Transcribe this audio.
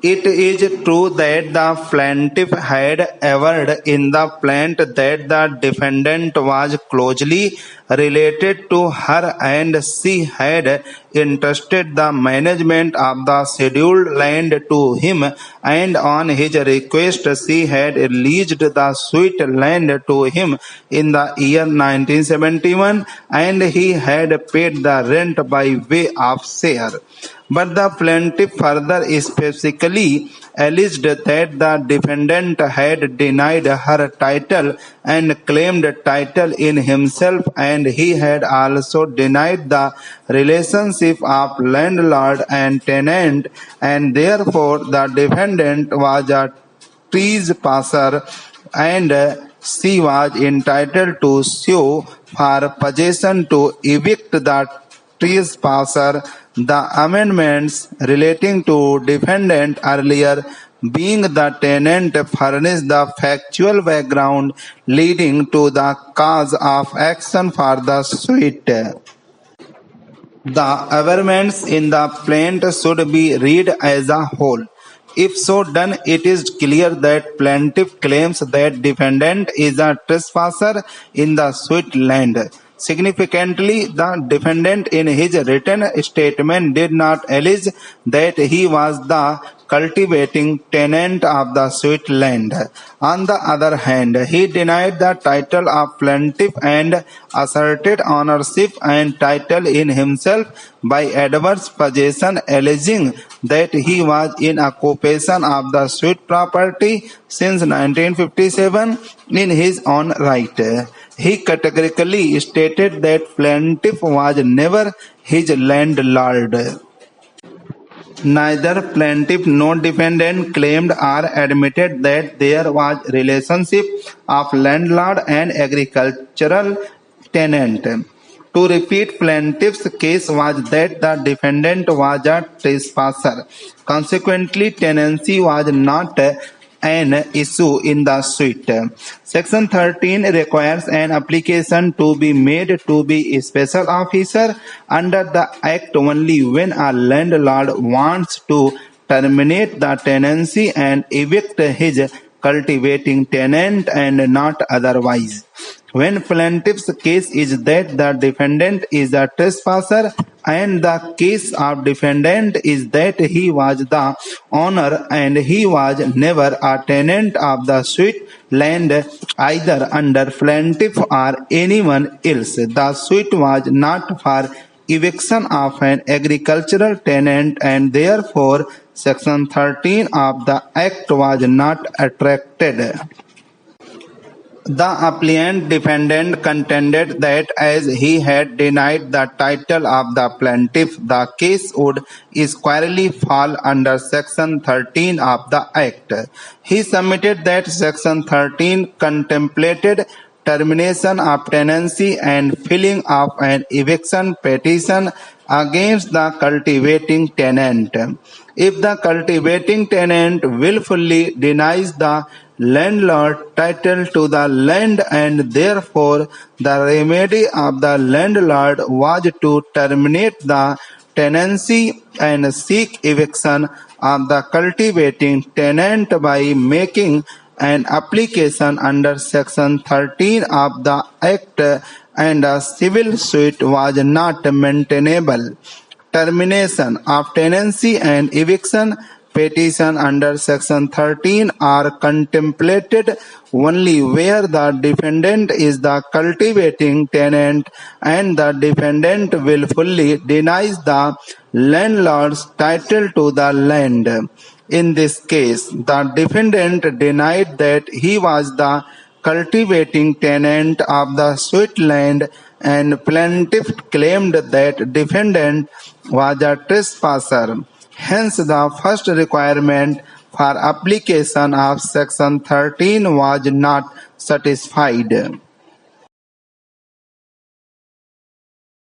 It is true that the plaintiff had averred in the plaint that the defendant was closely related to her and she had entrusted the management of the scheduled land to him, and on his request she had leased the sweet land to him in the year 1971 and he had paid the rent by way of share. But the plaintiff further specifically alleged that the defendant had denied her title and claimed title in himself, and he had also denied the relationship of landlord and tenant, and therefore the defendant was a trespasser and she was entitled to sue for possession to evict the trespasser. The amendments relating to defendant earlier being the tenant furnish the factual background leading to the cause of action for the suit. The averments in the plaint should be read as a whole. If so done, it is clear that plaintiff claims that defendant is a trespasser in the sweet land. Significantly, the defendant in his written statement did not allege that he was the cultivating tenant of the sweet land. On the other hand, he denied the title of plaintiff and asserted ownership and title in himself by adverse possession, alleging that he was in occupation of the sweet property since 1957 in his own right. He categorically stated that plaintiff was never his landlord. Neither plaintiff nor defendant claimed or admitted that there was relationship of landlord and agricultural tenant. To repeat, plaintiff's case was that the defendant was a trespasser. Consequently, tenancy was not an issue in the suit. Section 13 requires an application to be made to be a special officer under the Act only when a landlord wants to terminate the tenancy and evict his cultivating tenant and not otherwise. When plaintiff's case is that the defendant is a trespasser and the case of defendant is that he was the owner and he was never a tenant of the sweet land either under plaintiff or anyone else, the suit was not for eviction of an agricultural tenant and therefore Section 13 of the Act was not attracted. The appellant defendant contended that as he had denied the title of the plaintiff, the case would squarely fall under Section 13 of the Act. He submitted that Section 13 contemplated termination of tenancy and filing of an eviction petition against the cultivating tenant. If the cultivating tenant willfully denies the landlord title to the land and therefore the remedy of the landlord was to terminate the tenancy and seek eviction of the cultivating tenant by making an application under Section 13 of the Act and a civil suit was not maintainable. Termination of tenancy and eviction petition under Section 13 are contemplated only where the defendant is the cultivating tenant and the defendant willfully denies the landlord's title to the land. In this case, the defendant denied that he was the cultivating tenant of the sweet land and plaintiff claimed that defendant was a trespasser. Hence, the first requirement for application of Section 13 was not satisfied.